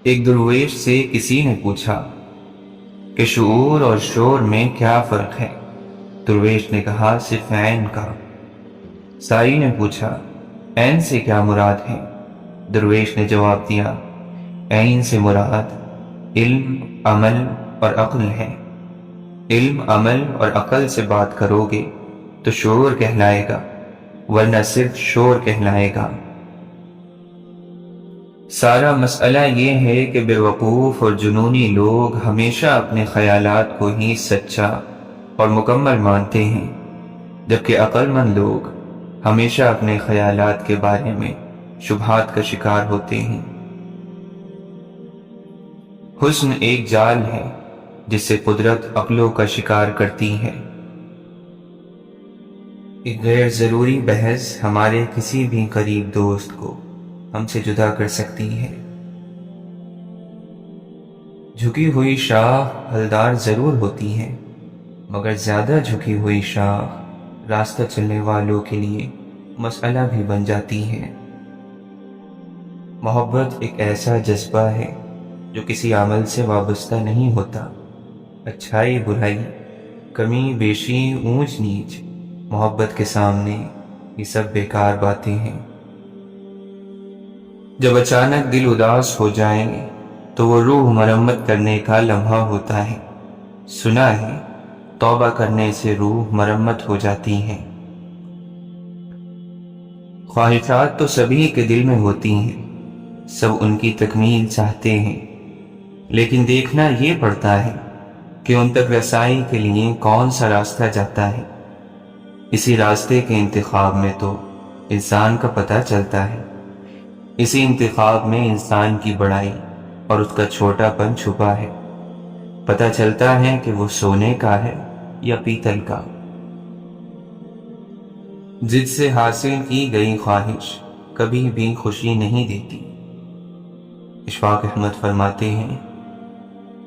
ایک درویش سے کسی نے پوچھا کہ شعور اور شور میں کیا فرق ہے؟ درویش نے کہا صرف عین کا۔ سائی نے پوچھا عین سے کیا مراد ہے؟ درویش نے جواب دیا عین سے مراد علم، عمل اور عقل ہے۔ علم، عمل اور عقل سے بات کرو گے تو شعور کہلائے گا، ورنہ صرف شور کہلائے گا۔ سارا مسئلہ یہ ہے کہ بے وقوف اور جنونی لوگ ہمیشہ اپنے خیالات کو ہی سچا اور مکمل مانتے ہیں، جبکہ عقل مند لوگ ہمیشہ اپنے خیالات کے بارے میں شبہات کا شکار ہوتے ہیں۔ حسن ایک جال ہے جس سے قدرت عقلوں کا شکار کرتی ہے۔ ایک غیر ضروری بحث ہمارے کسی بھی قریب دوست کو ہم سے جدا کر سکتی ہے۔ جھکی ہوئی شاخ پھلدار ضرور ہوتی ہے، مگر زیادہ جھکی ہوئی شاخ راستہ چلنے والوں کے لیے مسئلہ بھی بن جاتی ہے۔ محبت ایک ایسا جذبہ ہے جو کسی عمل سے وابستہ نہیں ہوتا۔ اچھائی، برائی، کمی بیشی، اونچ نیچ، محبت کے سامنے یہ سب بیکار باتیں ہیں۔ جب اچانک دل اداس ہو جائے تو وہ روح مرمت کرنے کا لمحہ ہوتا ہے۔ سنا ہے توبہ کرنے سے روح مرمت ہو جاتی ہے۔ خواہشات تو سبھی کے دل میں ہوتی ہیں، سب ان کی تکمیل چاہتے ہیں، لیکن دیکھنا یہ پڑتا ہے کہ ان تک رسائی کے لیے کون سا راستہ جاتا ہے۔ اسی راستے کے انتخاب میں تو انسان کا پتہ چلتا ہے۔ اسی انتخاب میں انسان کی بڑائی اور اس کا چھوٹا پن چھپا ہے۔ پتہ چلتا ہے کہ وہ سونے کا ہے یا پیتل کا۔ جس سے حاصل کی گئی خواہش کبھی بھی خوشی نہیں دیتی۔ اشفاق احمد فرماتے ہیں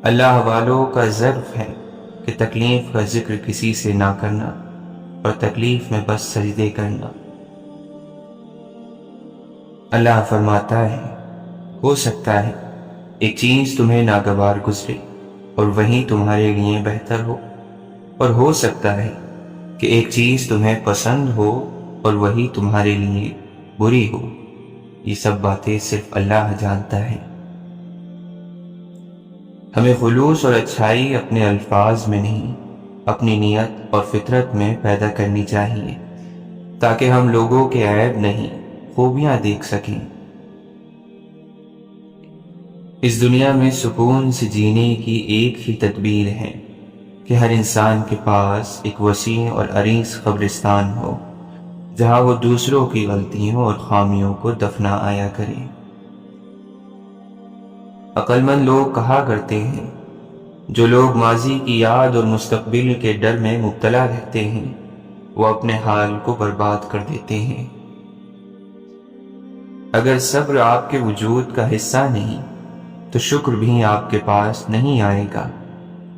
اللہ والوں کا ظرف ہے کہ تکلیف کا ذکر کسی سے نہ کرنا اور تکلیف میں بس سجدے کرنا۔ اللہ فرماتا ہے ہو سکتا ہے ایک چیز تمہیں ناگوار گزرے اور وہی تمہارے لیے بہتر ہو سکتا ہے کہ ایک چیز تمہیں پسند ہو اور وہی تمہارے لیے بری ہو۔ یہ سب باتیں صرف اللہ جانتا ہے۔ ہمیں خلوص اور اچھائی اپنے الفاظ میں نہیں، اپنی نیت اور فطرت میں پیدا کرنی چاہیے، تاکہ ہم لوگوں کے عیب نہیں خوبیاں دیکھ سکیں۔ اس دنیا میں سکون سے جینے کی ایک ہی تدبیر ہے کہ ہر انسان کے پاس ایک وسیع اور عریض قبرستان ہو، جہاں وہ دوسروں کی غلطیوں اور خامیوں کو دفنا آیا کرے۔ عقل مند لوگ کہا کرتے ہیں جو لوگ ماضی کی یاد اور مستقبل کے ڈر میں مبتلا رہتے ہیں وہ اپنے حال کو برباد کر دیتے ہیں۔ اگر صبر آپ کے وجود کا حصہ نہیں تو شکر بھی آپ کے پاس نہیں آئے گا،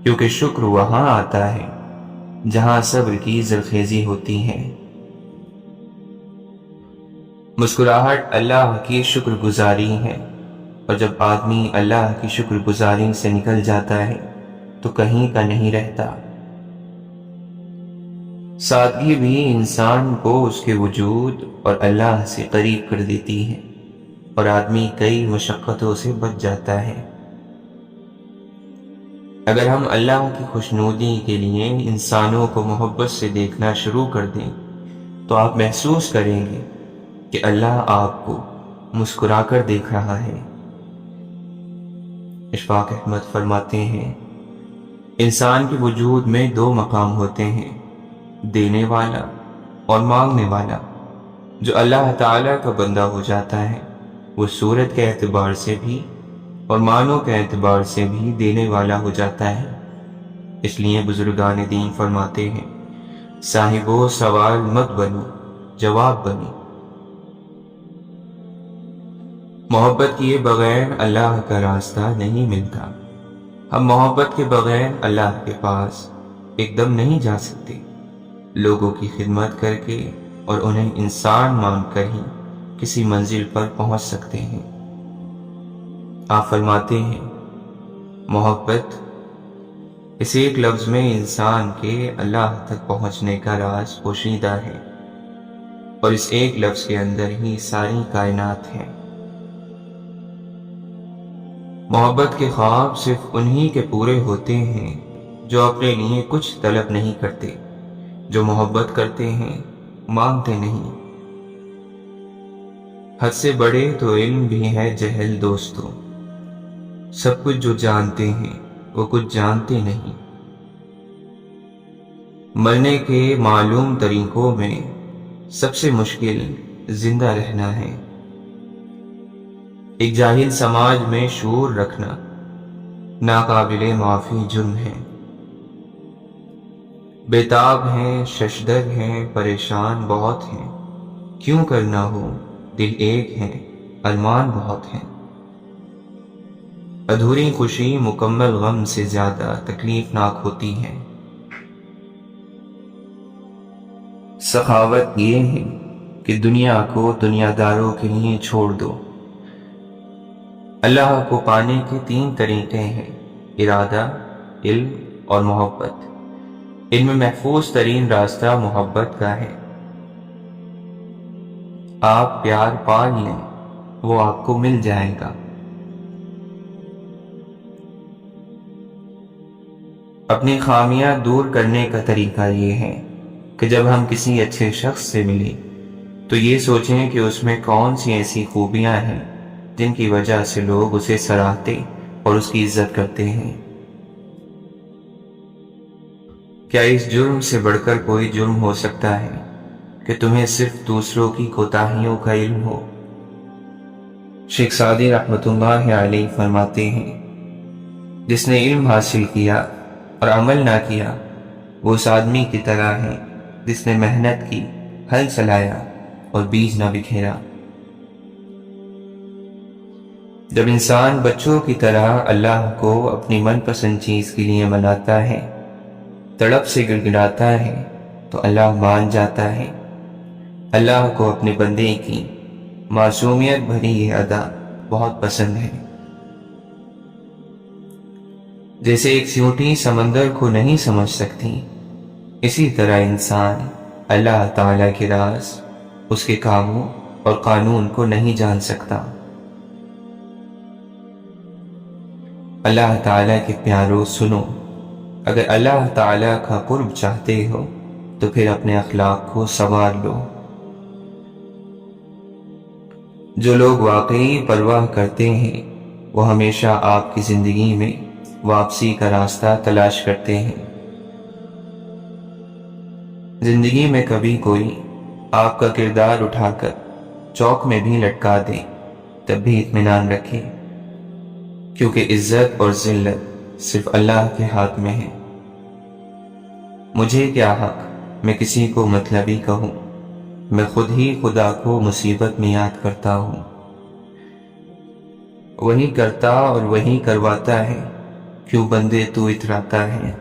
کیونکہ شکر وہاں آتا ہے جہاں صبر کی زرخیزی ہوتی ہے۔ مسکراہٹ اللہ کی شکر گزاری ہے، اور جب آدمی اللہ کی شکر گزاری سے نکل جاتا ہے تو کہیں کا نہیں رہتا۔ سادگی بھی انسان کو اس کے وجود اور اللہ سے قریب کر دیتی ہے، اور آدمی کئی مشقتوں سے بچ جاتا ہے۔ اگر ہم اللہ کی خوشنودی کے لیے انسانوں کو محبت سے دیکھنا شروع کر دیں تو آپ محسوس کریں گے کہ اللہ آپ کو مسکرا کر دیکھ رہا ہے۔ اشفاق احمد فرماتے ہیں انسان کے وجود میں دو مقام ہوتے ہیں، دینے والا اور مانگنے والا۔ جو اللہ تعالیٰ کا بندہ ہو جاتا ہے وہ صورت کے اعتبار سے بھی اور معنوں کے اعتبار سے بھی دینے والا ہو جاتا ہے۔ اس لیے بزرگان دین فرماتے ہیں صاحبو سوال مت بنو، جواب بنو۔ محبت کیے بغیر اللہ کا راستہ نہیں ملتا۔ ہم محبت کے بغیر اللہ کے پاس ایک دم نہیں جا سکتے۔ لوگوں کی خدمت کر کے اور انہیں انسان مان کر ہی کسی منزل پر پہنچ سکتے ہیں۔ آپ فرماتے ہیں محبت اس ایک لفظ میں انسان کے اللہ تک پہنچنے کا راز پوشیدہ ہے، اور اس ایک لفظ کے اندر ہی ساری کائنات ہے۔ محبت کے خواب صرف انہی کے پورے ہوتے ہیں جو اپنے لیے کچھ طلب نہیں کرتے، جو محبت کرتے ہیں مانگتے نہیں۔ حد سے بڑے تو علم بھی ہے جہل دوستو، سب کچھ جو جانتے ہیں وہ کچھ جانتے نہیں۔ مرنے کے معلوم طریقوں میں سب سے مشکل زندہ رہنا ہے۔ ایک جاہل سماج میں شعور رکھنا ناقابل معافی جرم ہے۔ بےتاب ہیں، ششدر ہیں، پریشان بہت ہیں، کیوں کرنا ہو دل ایک ہے، ارمان بہت ہیں۔ ادھوری خوشی مکمل غم سے زیادہ تکلیف ناک ہوتی ہے۔ سخاوت یہ ہے کہ دنیا کو دنیا داروں کے لیے چھوڑ دو۔ اللہ کو پانے کے 3 طریقے ہیں: ارادہ، علم اور محبت۔ ان میں محفوظ ترین راستہ محبت کا ہے۔ آپ پیار پال لیں، وہ آپ کو مل جائے گا۔ اپنی خامیاں دور کرنے کا طریقہ یہ ہے کہ جب ہم کسی اچھے شخص سے ملیں تو یہ سوچیں کہ اس میں کون سی ایسی خوبیاں ہیں جن کی وجہ سے لوگ اسے سراہتے اور اس کی عزت کرتے ہیں۔ کیا اس جرم سے بڑھ کر کوئی جرم ہو سکتا ہے کہ تمہیں صرف دوسروں کی کوتاہیوں کا علم ہو؟ شیخ سعدی رحمۃ اللہ علیہ فرماتے ہیں جس نے علم حاصل کیا اور عمل نہ کیا وہ اس آدمی کی طرح ہے جس نے محنت کی، ہل چلایا اور بیج نہ بکھیرا۔ جب انسان بچوں کی طرح اللہ کو اپنی من پسند چیز کے لیے مناتا ہے، تڑپ سے گڑگڑاتا ہے تو اللہ مان جاتا ہے۔ اللہ کو اپنے بندے کی معصومیت بھری یہ ادا بہت پسند ہے۔ جیسے ایک چیونٹی سمندر کو نہیں سمجھ سکتی، اسی طرح انسان اللہ تعالیٰ کے راز، اس کے کاموں اور قانون کو نہیں جان سکتا۔ اللہ تعالیٰ کے پیارو سنو، اگر اللہ تعالیٰ کا قرب چاہتے ہو تو پھر اپنے اخلاق کو سنوار لو۔ جو لوگ واقعی پرواہ کرتے ہیں وہ ہمیشہ آپ کی زندگی میں واپسی کا راستہ تلاش کرتے ہیں۔ زندگی میں کبھی کوئی آپ کا کردار اٹھا کر چوک میں بھی لٹکا دے تب بھی اطمینان رکھیں، کیونکہ عزت اور ذلت صرف اللہ کے ہاتھ میں ہے۔ مجھے کیا حق میں کسی کو مطلبی کہوں، میں خود ہی خدا کو مصیبت میں یاد کرتا ہوں۔ وہی کرتا اور وہی کرواتا ہے، کیوں بندے تو اتراتا ہے۔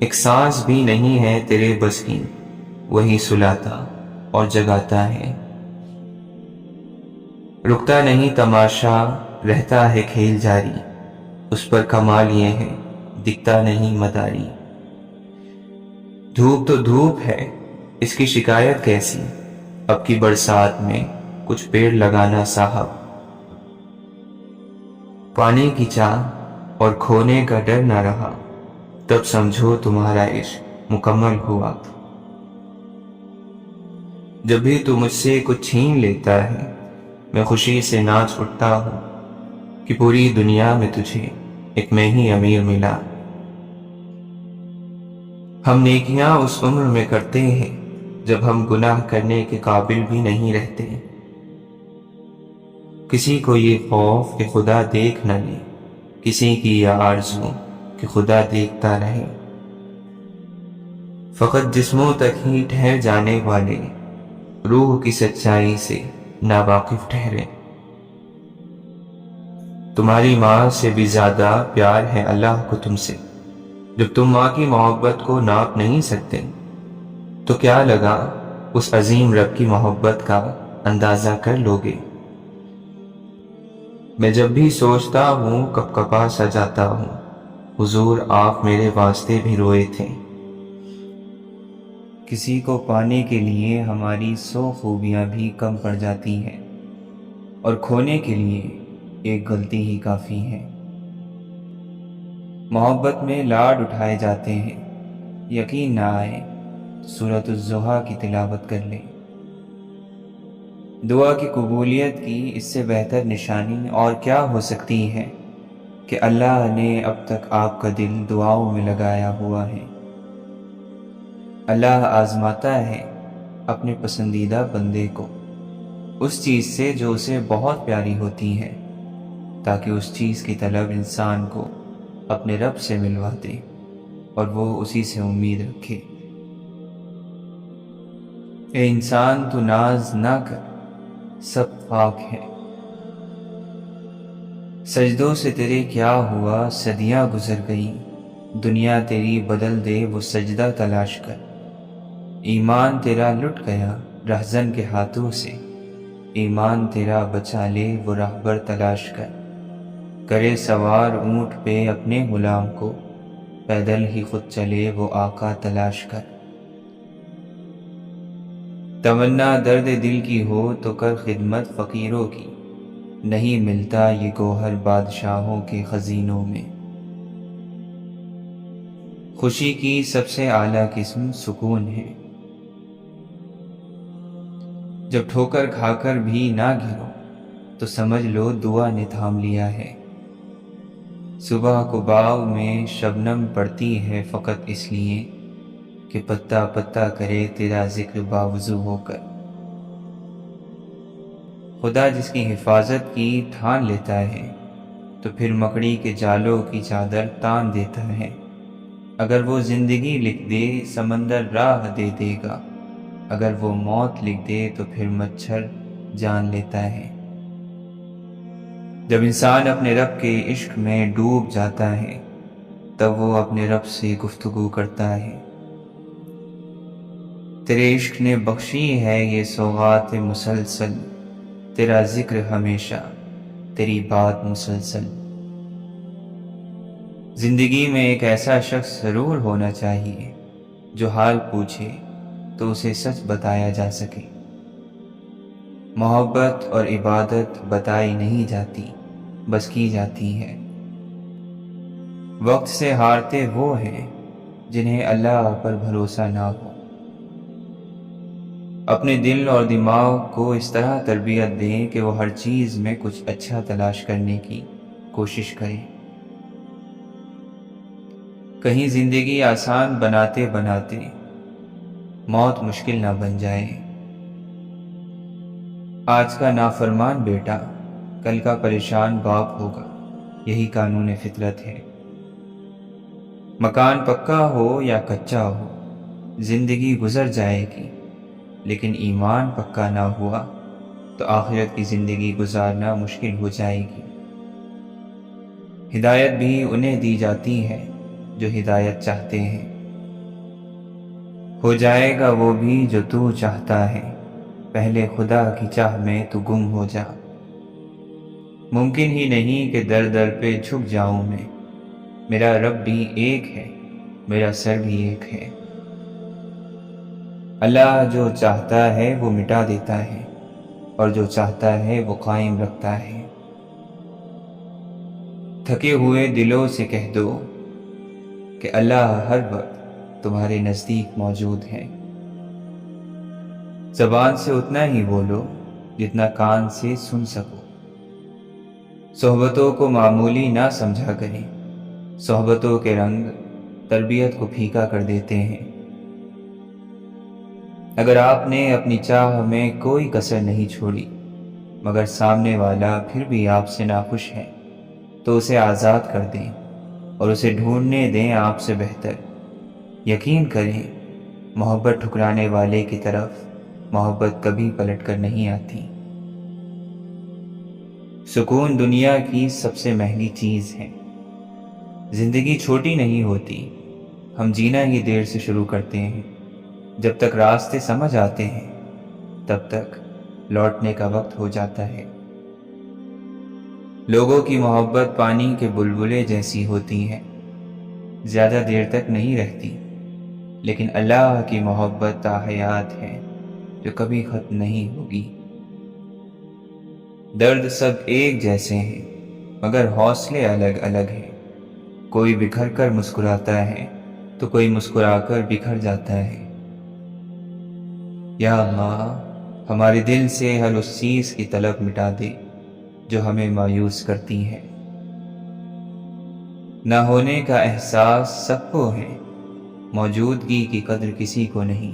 ایک سانس بھی نہیں ہے تیرے بس کی، وہی سلاتا اور جگاتا ہے۔ رکتا نہیں تماشا، رہتا ہے کھیل جاری، اس پر کمال یہ ہے دکھتا نہیں مداری۔ دھوپ تو دھوپ ہے، اس کی شکایت کیسی، اب کی برسات میں کچھ پیڑ لگانا صاحب۔ پانی کی چاہ اور کھونے کا ڈر نہ رہا، تب سمجھو تمہارا عشق مکمل ہوا۔ جب بھی تو مجھ سے کچھ چھین لیتا ہے میں خوشی سے ناچ اٹھتا ہوں کہ پوری دنیا میں تجھے ایک میں ہی امیر ملا۔ ہم نیکیاں اس عمر میں کرتے ہیں جب ہم گناہ کرنے کے قابل بھی نہیں رہتے۔ کسی کو یہ خوف کہ خدا دیکھ نہ لے، کسی کی یہ آرزو کہ خدا دیکھتا رہے۔ فقط جسموں تک ہی ٹھہر جانے والے روح کی سچائی سے ناواقف ٹھہرے۔ تمہاری ماں سے بھی زیادہ پیار ہے اللہ کو تم سے۔ جب تم ماں کی محبت کو ناپ نہیں سکتے تو کیا لگا اس عظیم رب کی محبت کا اندازہ کر لوگے۔ میں جب بھی سوچتا ہوں کب کپا سا جاتا ہوں، حضور آپ میرے واسطے بھی روئے تھے۔ کسی کو پانے کے لیے ہماری 100 خوبیاں بھی کم پڑ جاتی ہیں، اور کھونے کے لیے ایک غلطی ہی کافی ہے۔ محبت میں لاڈ اٹھائے جاتے ہیں، یقین نہ آئے تو سورۃ الضحیٰ کی تلاوت کر لیں۔ دعا کی قبولیت کی اس سے بہتر نشانی اور کیا ہو سکتی ہے کہ اللہ نے اب تک آپ کا دل دعاؤں میں لگایا ہوا ہے۔ اللہ آزماتا ہے اپنے پسندیدہ بندے کو اس چیز سے جو اسے بہت پیاری ہوتی ہے، تاکہ اس چیز کی طلب انسان کو اپنے رب سے ملوا دے اور وہ اسی سے امید رکھے۔ اے انسان تو ناز نہ کر، سب خاک ہے۔ سجدوں سے تیرے کیا ہوا، صدیاں گزر گئیں، دنیا تیری بدل دے وہ سجدہ تلاش کر۔ ایمان تیرا لٹ گیا رہزن کے ہاتھوں سے، ایمان تیرا بچا لے وہ راہبر تلاش کر۔ کرے سوار اونٹ پہ اپنے غلام کو، پیدل ہی خود چلے وہ آقا تلاش کر۔ تمنا درد دل کی ہو تو کر خدمت فقیروں کی، نہیں ملتا یہ گوہر بادشاہوں کے خزینوں میں۔ خوشی کی سب سے اعلیٰ قسم سکون ہے، جب ٹھوکر کھا کر بھی نہ گرو تو سمجھ لو دعا نے تھام لیا ہے۔ صبح کو باغ میں شبنم پڑتی ہے فقط اس لیے کہ پتا پتا کرے تیرا ذکر باوضو ہو کر۔ خدا جس کی حفاظت کی ٹھان لیتا ہے تو پھر مکڑی کے جالوں کی چادر تان دیتا ہے۔ اگر وہ زندگی لکھ دے سمندر راہ دے دے گا، اگر وہ موت لکھ دے تو پھر مچھر جان لیتا ہے۔ جب انسان اپنے رب کے عشق میں ڈوب جاتا ہے تب وہ اپنے رب سے گفتگو کرتا ہے۔ تیرے عشق نے بخشی ہے یہ سوغات مسلسل، تیرا ذکر ہمیشہ تیری بات مسلسل۔ زندگی میں ایک ایسا شخص ضرور ہونا چاہیے جو حال پوچھے تو اسے سچ بتایا جا سکے۔ محبت اور عبادت بتائی نہیں جاتی، بس کی جاتی ہے۔ وقت سے ہارتے وہ ہیں جنہیں اللہ پر بھروسہ نہ ہو۔ اپنے دل اور دماغ کو اس طرح تربیت دیں کہ وہ ہر چیز میں کچھ اچھا تلاش کرنے کی کوشش کریں۔ کہیں زندگی آسان بناتے بناتے موت مشکل نہ بن جائے۔ آج کا نافرمان بیٹا کل کا پریشان باپ ہوگا، یہی قانون فطرت ہے۔ مکان پکا ہو یا کچا ہو زندگی گزر جائے گی، لیکن ایمان پکا نہ ہوا تو آخرت کی زندگی گزارنا مشکل ہو جائے گی۔ ہدایت بھی انہیں دی جاتی ہے جو ہدایت چاہتے ہیں۔ ہو جائے گا وہ بھی جو تو چاہتا ہے، پہلے خدا کی چاہ میں تو گم ہو جا۔ ممکن ہی نہیں کہ در در پہ جھک جاؤں میں، میرا رب بھی ایک ہے، میرا سر بھی ایک ہے۔ اللہ جو چاہتا ہے وہ مٹا دیتا ہے، اور جو چاہتا ہے وہ قائم رکھتا ہے۔ تھکے ہوئے دلوں سے کہہ دو کہ اللہ ہر وقت تمہارے نزدیک موجود ہے۔ زبان سے اتنا ہی بولو جتنا کان سے سن سکو۔ صحبتوں کو معمولی نہ سمجھا کریں، صحبتوں کے رنگ تربیت کو پھیکا کر دیتے ہیں۔ اگر آپ نے اپنی چاہ میں کوئی کسر نہیں چھوڑی مگر سامنے والا پھر بھی آپ سے ناخوش ہے تو اسے آزاد کر دیں اور اسے ڈھونڈنے دیں آپ سے بہتر۔ یقین کریں محبت ٹھکرانے والے کی طرف محبت کبھی پلٹ کر نہیں آتی۔ سکون دنیا کی سب سے مہنگی چیز ہے۔ زندگی چھوٹی نہیں ہوتی، ہم جینا ہی دیر سے شروع کرتے ہیں۔ جب تک راستے سمجھ آتے ہیں تب تک لوٹنے کا وقت ہو جاتا ہے۔ لوگوں کی محبت پانی کے بلبلے جیسی ہوتی ہے، زیادہ دیر تک نہیں رہتی، لیکن اللہ کی محبت تاحیات ہے جو کبھی ختم نہیں ہوگی۔ درد سب ایک جیسے ہیں مگر حوصلے الگ الگ ہیں، کوئی بکھر کر مسکراتا ہے تو کوئی مسکرا کر بکھر جاتا ہے۔ یا اللہ، ہمارے دل سے ہر اس چیز کی طلب مٹا دے جو ہمیں مایوس کرتی ہے۔ نہ ہونے کا احساس سب کو ہے، موجودگی کی قدر کسی کو نہیں۔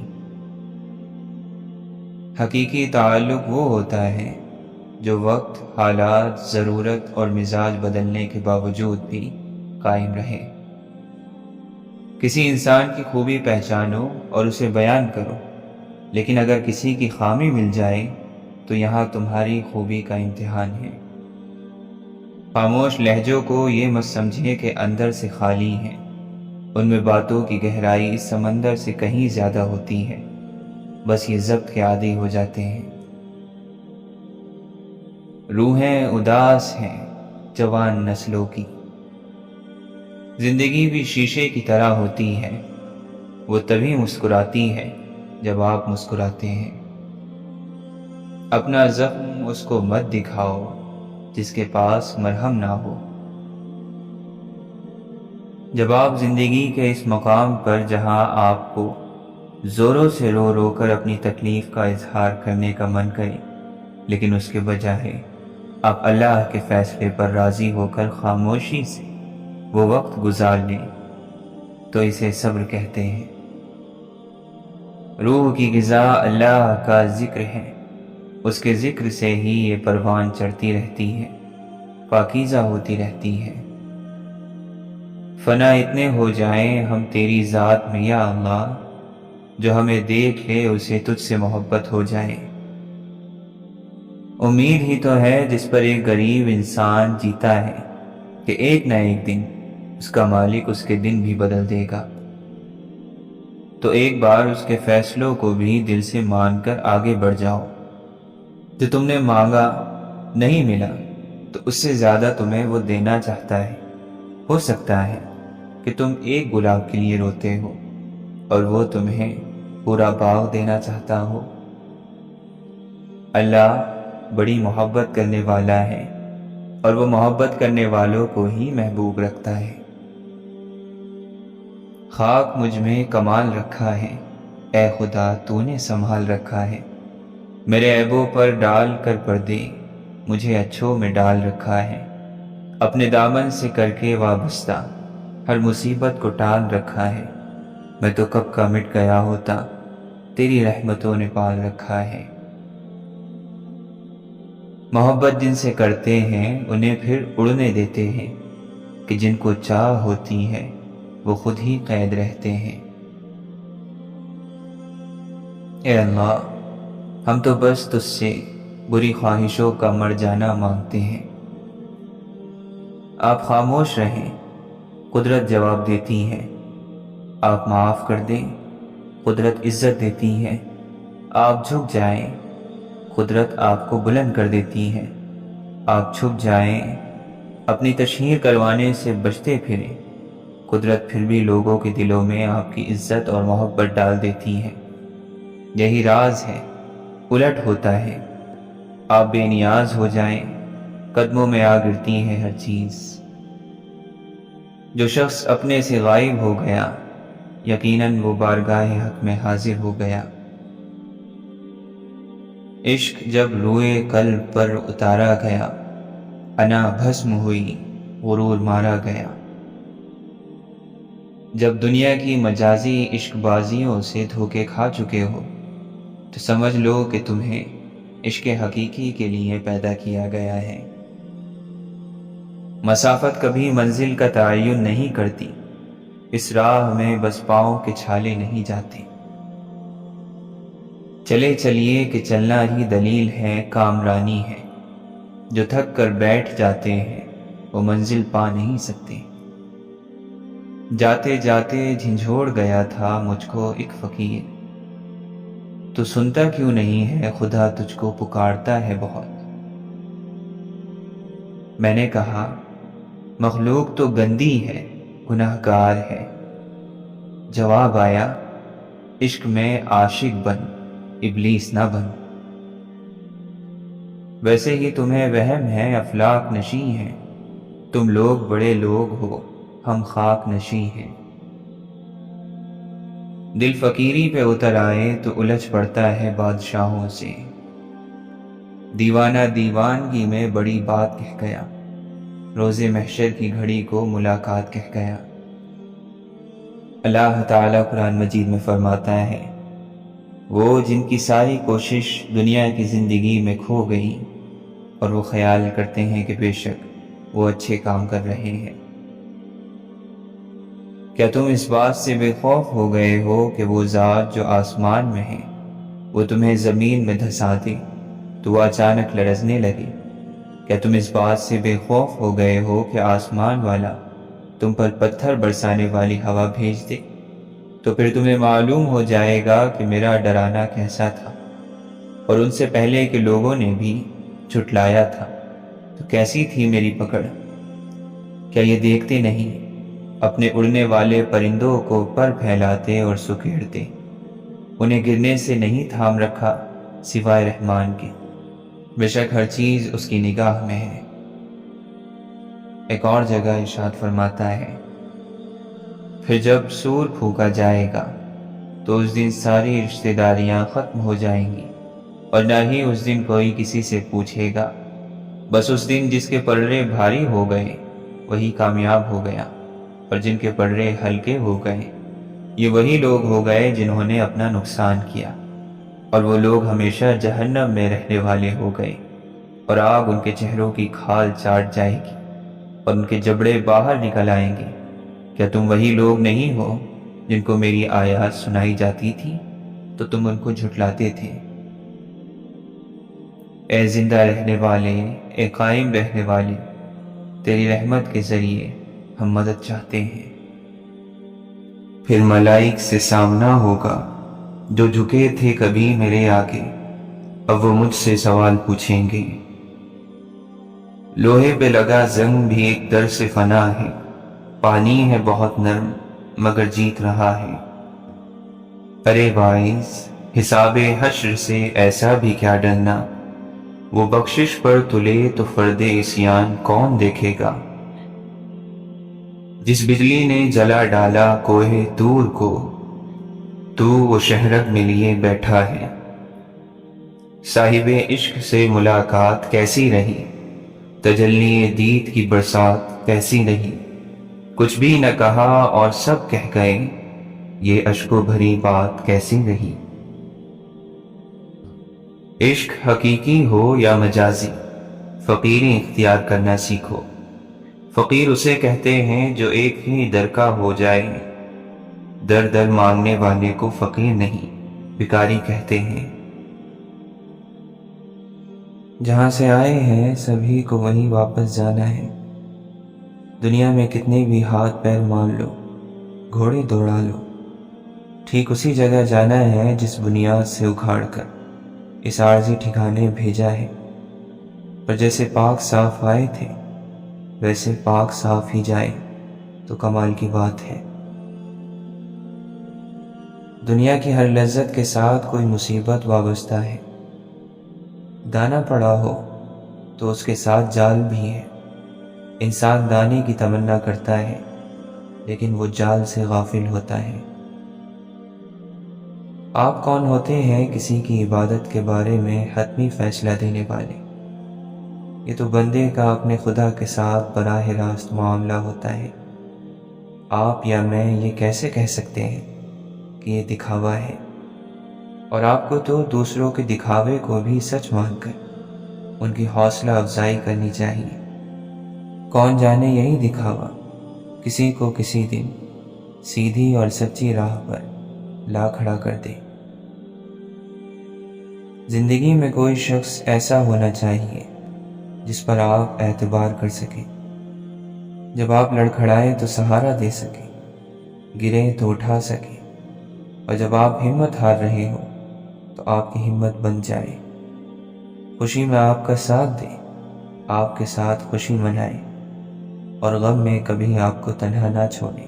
حقیقی تعلق وہ ہوتا ہے جو وقت، حالات، ضرورت اور مزاج بدلنے کے باوجود بھی قائم رہے۔ کسی انسان کی خوبی پہچانو اور اسے بیان کرو، لیکن اگر کسی کی خامی مل جائے تو یہاں تمہاری خوبی کا امتحان ہے۔ خاموش لہجوں کو یہ مت سمجھے کہ اندر سے خالی ہیں، ان میں باتوں کی گہرائی اس سمندر سے کہیں زیادہ ہوتی ہے، بس یہ ضبط کے عادی ہو جاتے ہیں۔ روحیں اداس ہیں جوان نسلوں کی، زندگی بھی شیشے کی طرح ہوتی ہے، وہ تبھی مسکراتی ہے جب آپ مسکراتے ہیں۔ اپنا زخم اس کو مت دکھاؤ جس کے پاس مرہم نہ ہو۔ جب آپ زندگی کے اس مقام پر جہاں آپ کو زوروں سے رو رو کر اپنی تکلیف کا اظہار کرنے کا من کرے، لیکن اس کے بجائے آپ اللہ کے فیصلے پر راضی ہو کر خاموشی سے وہ وقت گزار لیں، تو اسے صبر کہتے ہیں۔ روح کی غذا اللہ کا ذکر ہے، اس کے ذکر سے ہی یہ پروان چڑھتی رہتی ہے، پاکیزہ ہوتی رہتی ہے۔ فنا اتنے ہو جائیں ہم تیری ذات میں یا اللہ، جو ہمیں دیکھ لے اسے تجھ سے محبت ہو جائے۔ امید ہی تو ہے جس پر ایک غریب انسان جیتا ہے کہ ایک نہ ایک دن اس کا مالک اس کے دن بھی بدل دے گا، تو ایک بار اس کے فیصلوں کو بھی دل سے مان کر آگے بڑھ جاؤ۔ جو تم نے مانگا نہیں ملا تو اس سے زیادہ تمہیں وہ دینا چاہتا ہے۔ ہو سکتا ہے کہ تم ایک گلاب کے لیے روتے ہو اور وہ تمہیں پورا باغ دینا چاہتا ہو۔ اللہ بڑی محبت کرنے والا ہے اور وہ محبت کرنے والوں کو ہی محبوب رکھتا ہے۔ خاک مجھ میں کمال رکھا ہے، اے خدا تو نے سنبھال رکھا ہے۔ میرے عیبوں پر ڈال کر پردے مجھے اچھوں میں ڈال رکھا ہے۔ اپنے دامن سے کر کے وابستہ ہر مصیبت کو ٹال رکھا ہے۔ میں تو کب کا مٹ گیا ہوتا، تیری رحمتوں نے پال رکھا ہے۔ محبت جن سے کرتے ہیں انہیں پھر اڑنے دیتے ہیں، کہ جن کو چاہ ہوتی ہے وہ خود ہی قید رہتے ہیں۔ اے اللہ، ہم تو بس تجھ سے بری خواہشوں کا مر جانا مانگتے ہیں۔ آپ خاموش رہیں، قدرت جواب دیتی ہے۔ آپ معاف کر دیں، قدرت عزت دیتی ہے۔ آپ جھک جائیں، قدرت آپ کو بلند کر دیتی ہے۔ آپ چھپ جائیں، اپنی تشہیر کروانے سے بچتے پھریں، قدرت پھر بھی لوگوں کے دلوں میں آپ کی عزت اور محبت ڈال دیتی ہے۔ یہی راز ہے، الٹ ہوتا ہے۔ آپ بے نیاز ہو جائیں، قدموں میں آ گرتی ہے ہر چیز۔ جو شخص اپنے سے غائب ہو گیا، یقیناً وہ بارگاہ حق میں حاضر ہو گیا۔ عشق جب روئے قلب پر اتارا گیا، انا بھسم ہوئی، غرور مارا گیا۔ جب دنیا کی مجازی عشق بازیوں سے دھوکے کھا چکے ہو تو سمجھ لو کہ تمہیں عشق حقیقی کے لیے پیدا کیا گیا ہے۔ مسافت کبھی منزل کا تعین نہیں کرتی، اس راہ میں بس پاؤں کے چھالے نہیں جاتے۔ چلے چلیے کہ چلنا ہی دلیل ہے، کامرانی ہے۔ جو تھک کر بیٹھ جاتے ہیں وہ منزل پا نہیں سکتے۔ جاتے جاتے جھنجھوڑ گیا تھا مجھ کو ایک فقیر، تو سنتا کیوں نہیں ہے خدا تجھ کو پکارتا ہے بہت۔ میں نے کہا مخلوق تو گندی ہے، گناہ گار ہے۔ جواب آیا عشق میں عاشق بن، ابلیس نہ بن۔ ویسے ہی تمہیں وہم ہے افلاک نشیں ہیں، تم لوگ بڑے لوگ ہو، ہم خاک نشیں ہیں۔ دل فقیری پہ اتر آئے تو الجھ پڑتا ہے بادشاہوں سے، دیوانہ دیوانگی میں بڑی بات کہہ گیا، روز محشر کی گھڑی کو ملاقات کہہ گیا۔ اللہ تعالیٰ قرآن مجید میں فرماتا ہے وہ جن کی ساری کوشش دنیا کی زندگی میں کھو گئی اور وہ خیال کرتے ہیں کہ بے شک وہ اچھے کام کر رہے ہیں۔ کیا تم اس بات سے بے خوف ہو گئے ہو کہ وہ ذات جو آسمان میں ہے وہ تمہیں زمین میں دھسا دے تو وہ اچانک لرزنے لگے؟ کیا تم اس بات سے بے خوف ہو گئے ہو کہ آسمان والا تم پر پتھر برسانے والی ہوا بھیج دے تو پھر تمہیں معلوم ہو جائے گا کہ میرا ڈرانا کیسا تھا، اور ان سے پہلے کے لوگوں نے بھی جھٹلایا تھا تو کیسی تھی میری پکڑ؟ کیا یہ دیکھتے نہیں اپنے اڑنے والے پرندوں کو پر پھیلاتے اور سکیڑتے، انہیں گرنے سے نہیں تھام رکھا سوائے رحمان کے، بے شک ہر چیز اس کی نگاہ میں ہے۔ ایک اور جگہ ارشاد فرماتا ہے پھر جب سور پھونکا جائے گا تو اس دن ساری رشتہ داریاں ختم ہو جائیں گی اور نہ ہی اس دن کوئی کسی سے پوچھے گا، بس اس دن جس کے پلڑے بھاری ہو گئے وہی کامیاب ہو گیا، اور جن کے پلڑے ہلکے ہو گئے یہ وہی لوگ ہو گئے جنہوں نے اپنا نقصان کیا، اور وہ لوگ ہمیشہ جہنم میں رہنے والے ہو گئے، اور آگ ان کے چہروں کی کھال چاٹ جائے گی اور ان کے جبڑے باہر نکل آئیں گے۔ کیا تم وہی لوگ نہیں ہو جن کو میری آیات سنائی جاتی تھی تو تم ان کو جھٹلاتے تھے؟ اے زندہ رہنے والے، اے قائم رہنے والے، تیری رحمت کے ذریعے ہم مدد چاہتے ہیں۔ پھر ملائک سے سامنا ہوگا جو جھکے تھے کبھی میرے آگے، اب وہ مجھ سے سوال پوچھیں گے۔ لوہے پہ لگا زنگ بھی ایک در سے فنا ہے، پانی ہے بہت نرم مگر جیت رہا ہے۔ ارے واعظ، حساب حشر سے ایسا بھی کیا ڈرنا، وہ بخشش پر تلے تو فرد عصیان کون دیکھے گا؟ جس بجلی نے جلا ڈالا کوہ طور کو، تو وہ شہرک میں لیے بیٹھا ہے۔ صاحب عشق سے ملاقات کیسی رہی، تجلی دید کی برسات کیسی رہی، کچھ بھی نہ کہا اور سب کہہ گئے، یہ اشک و بھری بات کیسی رہی۔ عشق حقیقی ہو یا مجازی، فقیری اختیار کرنا سیکھو۔ فقیر اسے کہتے ہیں جو ایک ہی در کا ہو جائے، در در مانگنے والے کو فقیر نہیں بھکاری کہتے ہیں۔ جہاں سے آئے ہیں سبھی کو وہیں واپس جانا ہے، دنیا میں کتنے بھی ہاتھ پیر مار لو، گھوڑے دوڑا لو، ٹھیک اسی جگہ جانا ہے جس بنیاد سے اکھاڑ کر اس عارضی ٹھکانے بھیجا ہے۔ پر جیسے پاک صاف آئے تھے ویسے پاک صاف ہی جائے تو کمال کی بات ہے۔ دنیا کی ہر لذت کے ساتھ کوئی مصیبت وابستہ ہے، دانا پڑا ہو تو اس کے ساتھ جال بھی ہے۔ انسان دانے کی تمنا کرتا ہے لیکن وہ جال سے غافل ہوتا ہے۔ آپ کون ہوتے ہیں کسی کی عبادت کے بارے میں حتمی فیصلہ دینے والے؟ یہ تو بندے کا اپنے خدا کے ساتھ براہ راست معاملہ ہوتا ہے۔ آپ یا میں یہ کیسے کہہ سکتے ہیں کہ یہ دکھاوا ہے؟ اور آپ کو تو دوسروں کے دکھاوے کو بھی سچ مان کر ان کی حوصلہ افزائی کرنی چاہیے۔ کون جانے یہی دکھاوا کسی کو کسی دن سیدھی اور سچی راہ پر لا کھڑا کر دے۔ زندگی میں کوئی شخص ایسا ہونا چاہیے جس پر آپ اعتبار کر سکیں، جب آپ لڑکھڑائیں تو سہارا دے سکیں، گریں تو اٹھا سکیں، اور جب آپ ہمت ہار رہے ہو تو آپ کی ہمت بن جائے، خوشی میں آپ کا ساتھ دے آپ کے ساتھ خوشی منائے اور غم میں کبھی آپ کو تنہا نہ چھوڑے۔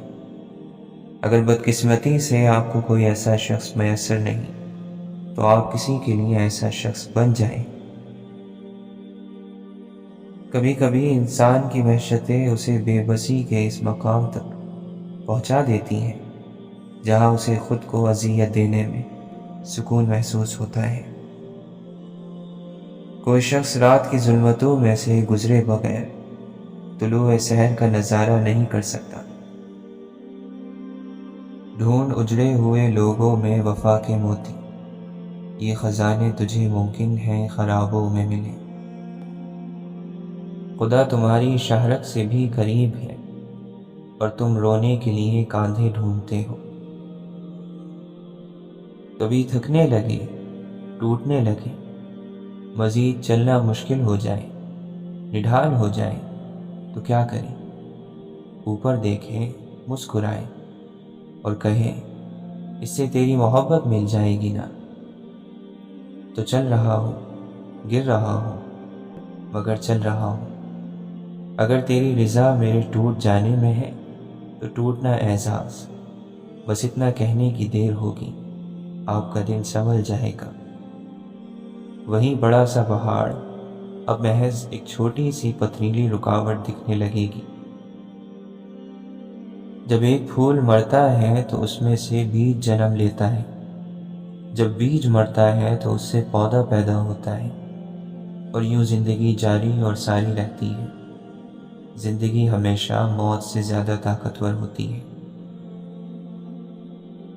اگر بدقسمتی سے آپ کو کوئی ایسا شخص میسر نہیں تو آپ کسی کے لیے ایسا شخص بن جائیں۔ کبھی کبھی انسان کی وحشتیں اسے بے بسی کے اس مقام تک پہنچا دیتی ہیں جہاں اسے خود کو اذیت دینے میں سکون محسوس ہوتا ہے۔ کوئی شخص رات کی ظلمتوں میں سے گزرے بغیر طلوع سحر کا نظارہ نہیں کر سکتا۔ ڈھونڈ اجڑے ہوئے لوگوں میں وفا کے موتی، یہ خزانے تجھے ممکن ہے خرابوں میں ملے۔ خدا تمہاری شہرت سے بھی قریب ہے اور تم رونے کے لیے کاندھے ڈھونڈتے ہو۔ کبھی تھکنے لگے، ٹوٹنے لگے، مزید چلنا مشکل ہو جائے، نڈھال ہو جائے تو کیا کریں؟ اوپر دیکھیں، مسکرائیں اور کہیں اس سے تیری محبت مل جائے گی نا۔ تو چل رہا ہوں، گر رہا ہوں، مگر چل رہا ہوں۔ اگر تیری رضا میرے ٹوٹ جانے میں ہے تو ٹوٹنا اعزاز، بس اتنا کہنے کی دیر ہوگی، آپ کا دل سنبھل جائے گا۔ وہی بڑا سا پہاڑ اب محض ایک چھوٹی سی پتھریلی رکاوٹ دکھنے لگے گی۔ جب ایک پھول مرتا ہے تو اس میں سے بیج جنم لیتا ہے، جب بیج مرتا ہے تو اس سے پودا پیدا ہوتا ہے، اور یوں زندگی جاری اور ساری رہتی ہے۔ زندگی ہمیشہ موت سے زیادہ طاقتور ہوتی ہے۔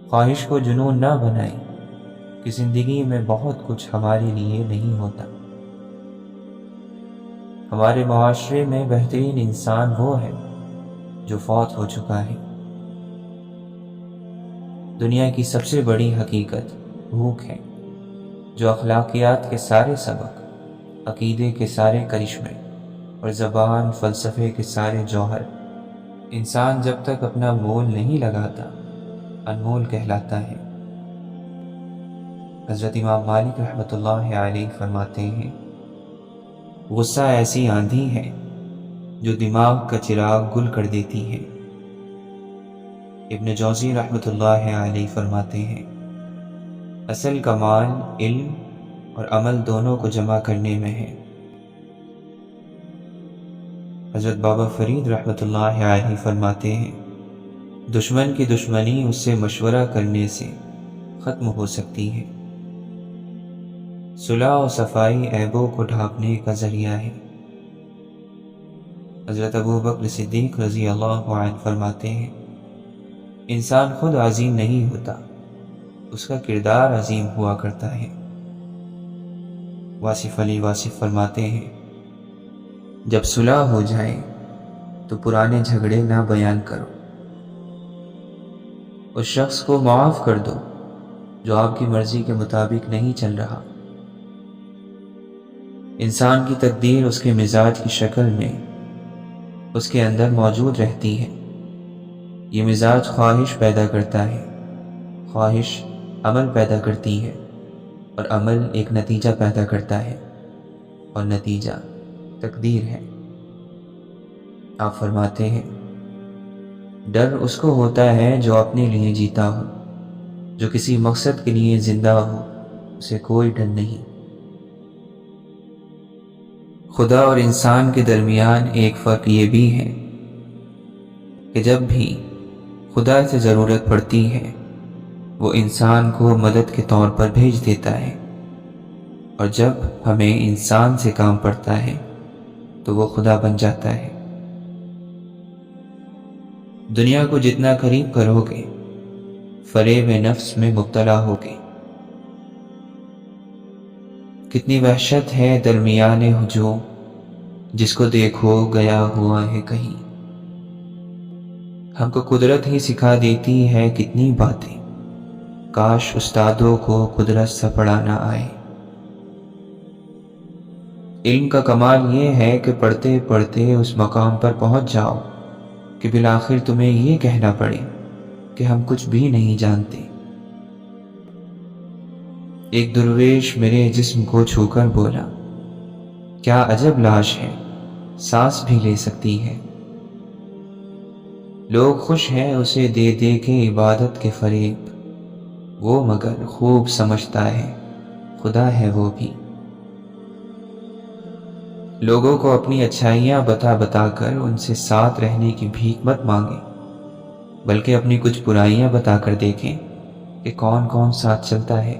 خواہش کو جنون نہ بنائیں کہ زندگی میں بہت کچھ ہمارے لیے نہیں ہوتا۔ ہمارے معاشرے میں بہترین انسان وہ ہے جو فوت ہو چکا ہے۔ دنیا کی سب سے بڑی حقیقت بھوک ہے، جو اخلاقیات کے سارے سبق، عقیدے کے سارے کرشمے اور زبان فلسفے کے سارے جوہر، انسان جب تک اپنا مول نہیں لگاتا انمول کہلاتا ہے۔ حضرت امام مالک رحمۃ اللہ علیہ فرماتے ہیں، غصہ ایسی آندھی ہے جو دماغ کا چراغ گل کر دیتی ہے۔ ابن جوزی رحمۃ اللہ علیہ فرماتے ہیں، اصل کمال علم اور عمل دونوں کو جمع کرنے میں ہے۔ حضرت بابا فرید رحمۃ اللہ علیہ فرماتے ہیں، دشمن کی دشمنی اس سے مشورہ کرنے سے ختم ہو سکتی ہے۔ صلح و صفائی عیبوں کو ڈھانپنے کا ذریعہ ہے۔ حضرت ابو بکر صدیق رضی اللہ عنہ فرماتے ہیں، انسان خود عظیم نہیں ہوتا، اس کا کردار عظیم ہوا کرتا ہے۔ واصف علی واصف فرماتے ہیں، جب صلح ہو جائے تو پرانے جھگڑے نہ بیان کرو، اس شخص کو معاف کر دو جو آپ کی مرضی کے مطابق نہیں چل رہا۔ انسان کی تقدیر اس کے مزاج کی شکل میں اس کے اندر موجود رہتی ہے۔ یہ مزاج خواہش پیدا کرتا ہے، خواہش عمل پیدا کرتی ہے، اور عمل ایک نتیجہ پیدا کرتا ہے، اور نتیجہ تقدیر ہے۔ آپ فرماتے ہیں، ڈر اس کو ہوتا ہے جو اپنے لیے جیتا ہو، جو کسی مقصد کے لیے زندہ ہو اسے کوئی ڈر نہیں۔ خدا اور انسان کے درمیان ایک فرق یہ بھی ہے کہ جب بھی خدا سے ضرورت پڑتی ہے وہ انسان کو مدد کے طور پر بھیج دیتا ہے، اور جب ہمیں انسان سے کام پڑتا ہے تو وہ خدا بن جاتا ہے۔ دنیا کو جتنا قریب کرو گے فریب نفس میں مبتلا ہوگے۔ کتنی وحشت ہے درمیان ہجوم، جس کو دیکھو گیا ہوا ہے کہیں۔ ہم کو قدرت ہی سکھا دیتی ہے کتنی باتیں، کاش استادوں کو قدرت سے پڑھانا آئے۔ علم کا کمال یہ ہے کہ پڑھتے پڑھتے اس مقام پر پہنچ جاؤ کہ بالآخر تمہیں یہ کہنا پڑے کہ ہم کچھ بھی نہیں جانتے۔ ایک درویش میرے جسم کو چھو کر بولا، کیا عجب لاش ہے سانس بھی لے سکتی ہے۔ لوگ خوش ہیں اسے دے دے کے عبادت کے فریب، وہ مگر خوب سمجھتا ہے خدا ہے وہ بھی۔ لوگوں کو اپنی اچھائیاں بتا بتا کر ان سے ساتھ رہنے کی بھیک مت مانگیں، بلکہ اپنی کچھ برائیاں بتا کر دیکھیں کہ کون کون ساتھ چلتا ہے۔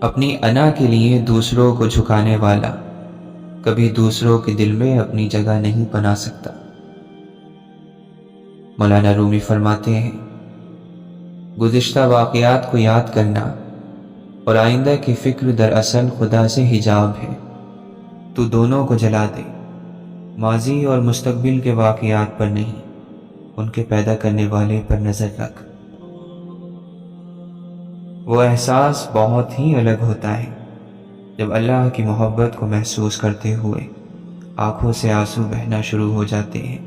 اپنی انا کے لیے دوسروں کو جھکانے والا کبھی دوسروں کے دل میں اپنی جگہ نہیں بنا سکتا۔ مولانا رومی فرماتے ہیں، گزشتہ واقعات کو یاد کرنا اور آئندہ کی فکر دراصل خدا سے حجاب ہے۔ تو دونوں کو جلا دے، ماضی اور مستقبل کے واقعات پر نہیں، ان کے پیدا کرنے والے پر نظر رکھ۔ وہ احساس بہت ہی الگ ہوتا ہے جب اللہ کی محبت کو محسوس کرتے ہوئے آنکھوں سے آنسو بہنا شروع ہو جاتے ہیں۔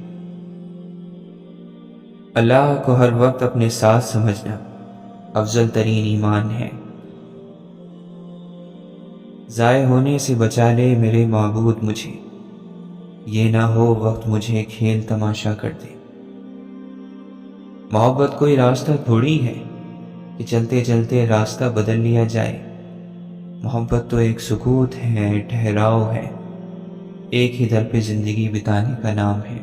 اللہ کو ہر وقت اپنے ساتھ سمجھنا افضل ترین ایمان ہے۔ ضائع ہونے سے بچا لے میرے معبود مجھے، یہ نہ ہو وقت مجھے کھیل تماشا کر دے۔ محبت کوئی راستہ تھوڑی ہے کہ چلتے چلتے راستہ بدل لیا جائے۔ محبت تو ایک سکوت ہے، ٹھہراؤ ہے، ایک ہی در پہ زندگی بتانے کا نام ہے۔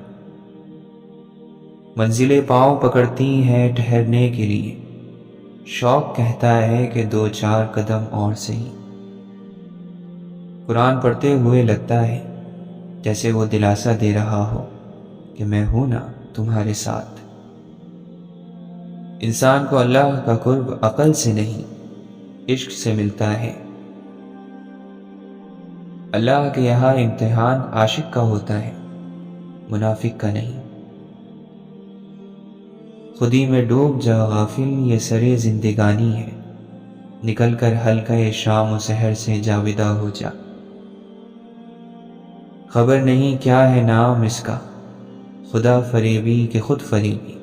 منزلیں پاؤں پکڑتی ہیں ٹھہرنے کے لیے، شوق کہتا ہے کہ دو چار قدم اور صحیح۔ قرآن پڑھتے ہوئے لگتا ہے جیسے وہ دلاسا دے رہا ہو کہ میں ہوں نا تمہارے ساتھ۔ انسان کو اللہ کا قرب عقل سے نہیں، عشق سے ملتا ہے۔ اللہ کے یہاں امتحان عاشق کا ہوتا ہے، منافق کا نہیں۔ خودی میں ڈوب جا غافل، یہ سرے زندگانی ہے، نکل کر حلقہ شام و سحر سے جاودہ ہو جا۔ خبر نہیں کیا ہے نام اس کا، خدا فریبی کہ خود فریبی،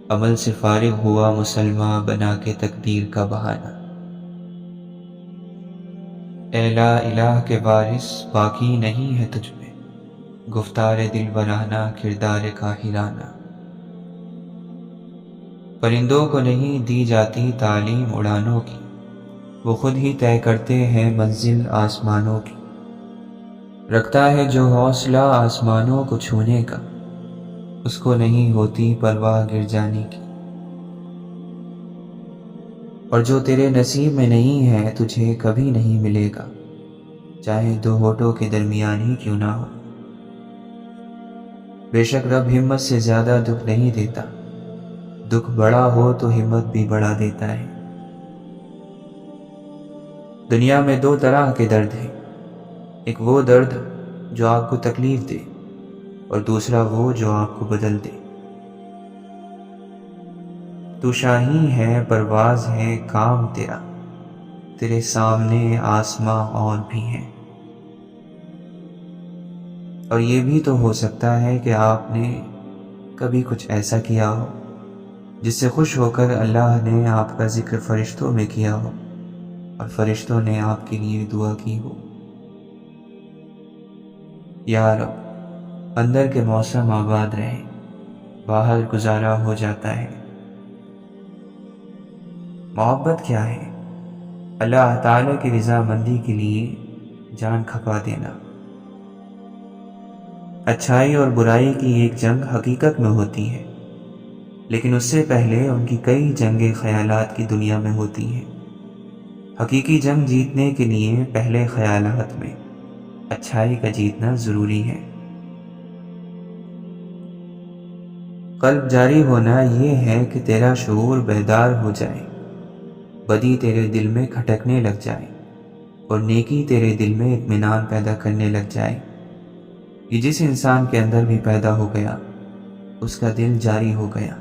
عمل سے فارغ ہوا مسلمان بنا کے تقدیر کا بہانہ۔ اے لا الہ کے وارث باقی نہیں ہے تجھ میں، گفتار دل برانہ کردار کاہرانہ۔ پرندوں کو نہیں دی جاتی تعلیم اڑانوں کی، وہ خود ہی طے کرتے ہیں منزل آسمانوں کی۔ رکھتا ہے جو حوصلہ آسمانوں کو چھونے کا، اس کو نہیں ہوتی پرواہ گر جانے کی۔ اور جو تیرے نصیب میں نہیں ہے تجھے کبھی نہیں ملے گا، چاہے دو ہونٹوں کے درمیان ہی کیوں نہ ہو۔ بے شک رب ہمت سے زیادہ دکھ نہیں دیتا، دکھ بڑا ہو تو ہمت بھی بڑھا دیتا ہے۔ دنیا میں دو طرح کے درد ہیں، ایک وہ درد جو آپ کو تکلیف دے اور دوسرا وہ جو آپ کو بدل دے۔ تو شاہی ہے، پرواز ہے، کام تیرا، تیرے سامنے آسماں اور بھی ہیں۔ اور یہ بھی تو ہو سکتا ہے کہ آپ نے کبھی کچھ ایسا کیا ہو جس سے خوش ہو کر اللہ نے آپ کا ذکر فرشتوں میں کیا ہو اور فرشتوں نے آپ کے لیے دعا کی ہو۔ یا رب، اندر کے موسم آباد رہے، باہر گزارا ہو جاتا ہے۔ محبت کیا ہے؟ اللہ تعالیٰ کی رضامندی کے لیے جان کھپا دینا۔ اچھائی اور برائی کی ایک جنگ حقیقت میں ہوتی ہے، لیکن اس سے پہلے ان کی کئی جنگیں خیالات کی دنیا میں ہوتی ہیں۔ حقیقی جنگ جیتنے کے لیے پہلے خیالات میں اچھائی کا جیتنا ضروری ہے۔ قلب جاری ہونا یہ ہے کہ تیرا شعور بیدار ہو جائے، بدی تیرے دل میں کھٹکنے لگ جائے اور نیکی تیرے دل میں اطمینان پیدا کرنے لگ جائے۔ یہ جس انسان کے اندر بھی پیدا ہو گیا، اس کا دل جاری ہو گیا۔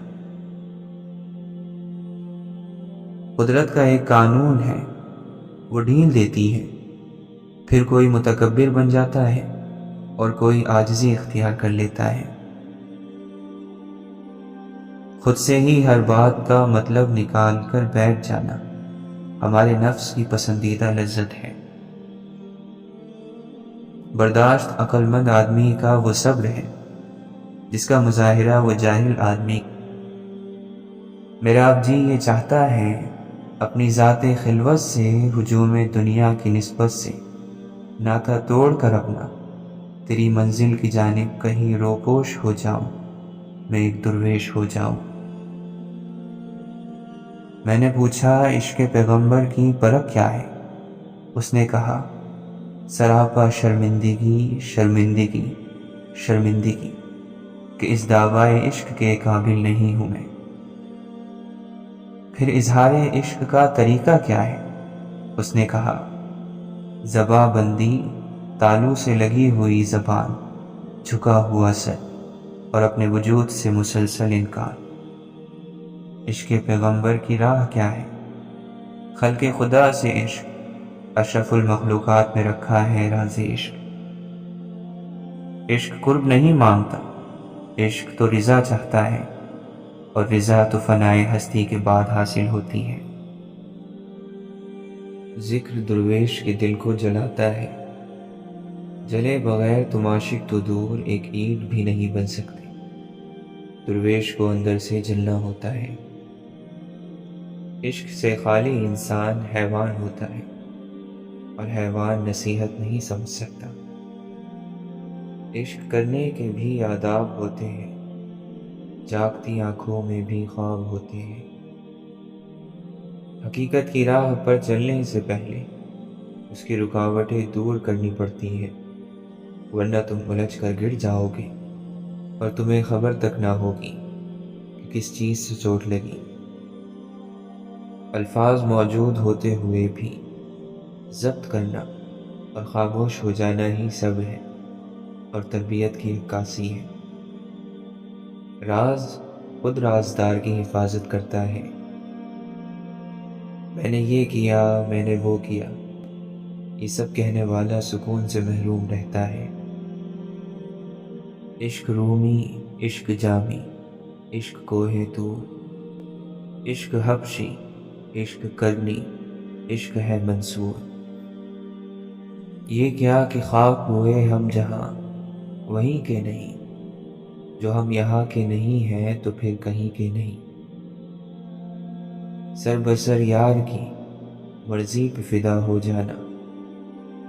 قدرت کا ایک قانون ہے، وہ ڈھیل دیتی ہے، پھر کوئی متکبر بن جاتا ہے اور کوئی عاجزی اختیار کر لیتا ہے۔ خود سے ہی ہر بات کا مطلب نکال کر بیٹھ جانا ہمارے نفس کی پسندیدہ لذت ہے۔ برداشت عقل مند آدمی کا وہ صبر ہے جس کا مظاہرہ وہ جاہل آدمی۔ میرا اب جی یہ چاہتا ہے اپنی ذات خلوت سے ہجوم دنیا کی نسبت سے ناتا توڑ کر اپنا تیری منزل کی جانب کہیں روپوش ہو جاؤں، میں ایک درویش ہو جاؤں۔ میں نے پوچھا عشق پیغمبر کی پرکھ کیا ہے؟ اس نے کہا سراپا شرمندگی شرمندگی شرمندگی کہ اس دعوی عشق کے قابل نہیں ہوں میں۔ پھر اظہار عشق کا طریقہ کیا ہے؟ اس نے کہا زباں بندی، تالو سے لگی ہوئی زبان، جھکا ہوا سر اور اپنے وجود سے مسلسل انکار۔ عشق پیغمبر کی راہ کیا ہے؟ خلق خدا سے عشق، اشرف المخلوقات میں رکھا ہے راز عشق۔ عشق قرب نہیں مانگتا، عشق تو رضا چاہتا ہے، اور رضا تو فنائے ہستی کے بعد حاصل ہوتی ہے۔ ذکر درویش کے دل کو جلاتا ہے، جلے بغیر تم عاشق تو دور ایک اینٹ بھی نہیں بن سکتے۔ درویش کو اندر سے جلنا ہوتا ہے۔ عشق سے خالی انسان حیوان ہوتا ہے، اور حیوان نصیحت نہیں سمجھ سکتا۔ عشق کرنے کے بھی آداب ہوتے ہیں، جاگتی آنکھوں میں بھی خواب ہوتے ہیں۔ حقیقت کی راہ پر چلنے سے پہلے اس کی رکاوٹیں دور کرنی پڑتی ہیں، ورنہ تم الجھ کر گر جاؤ گے اور تمہیں خبر تک نہ ہوگی کہ کس چیز سے چوٹ لگی۔ الفاظ موجود ہوتے ہوئے بھی ضبط کرنا اور خاموش ہو جانا ہی صبر ہے اور تربیت کی عکاسی ہے۔ راز خود رازدار کی حفاظت کرتا ہے۔ میں نے یہ کیا، میں نے وہ کیا، یہ سب کہنے والا سکون سے محروم رہتا ہے۔ عشق رومی، عشق جامی، عشق کوہ طور، عشق حبشی، عشق کرنی، عشق ہے منصور۔ یہ کیا کہ خاک ہوئے ہم جہاں وہیں کے نہیں، جو ہم یہاں کے نہیں ہیں تو پھر کہیں کے نہیں۔ سر بسر یار کی مرضی پہ فدا ہو جانا،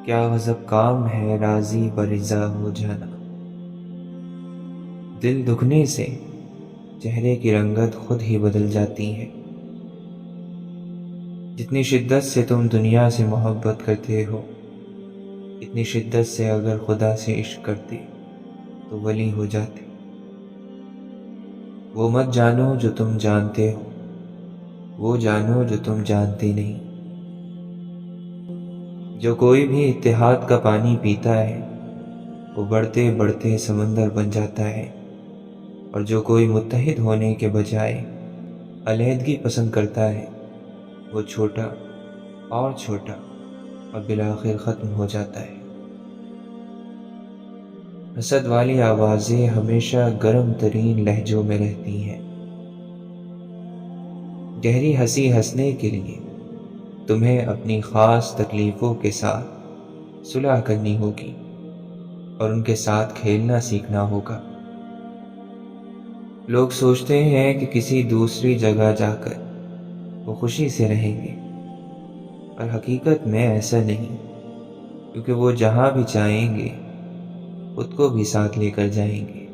کیا غضب کام ہے راضی برضا ہو جانا۔ دل دکھنے سے چہرے کی رنگت خود ہی بدل جاتی ہے۔ جتنی شدت سے تم دنیا سے محبت کرتے ہو، اتنی شدت سے اگر خدا سے عشق کرتے تو ولی ہو جاتے۔ وہ مت جانو جو تم جانتے ہو، وہ جانو جو تم جانتے نہیں۔ جو کوئی بھی اتحاد کا پانی پیتا ہے وہ بڑھتے بڑھتے سمندر بن جاتا ہے، اور جو کوئی متحد ہونے کے بجائے علیحدگی پسند کرتا ہے وہ چھوٹا اور چھوٹا اور بالآخر ختم ہو جاتا ہے۔ حسد والی آوازیں ہمیشہ گرم ترین لہجوں میں رہتی ہیں۔ گہری ہنسی ہنسنے کے لیے تمہیں اپنی خاص تکلیفوں کے ساتھ صلح کرنی ہوگی اور ان کے ساتھ کھیلنا سیکھنا ہوگا۔ لوگ سوچتے ہیں کہ کسی دوسری جگہ جا کر وہ خوشی سے رہیں گے، اور حقیقت میں ایسا نہیں، کیونکہ وہ جہاں بھی جائیں گے خود کو بھی ساتھ لے کر جائیں گے۔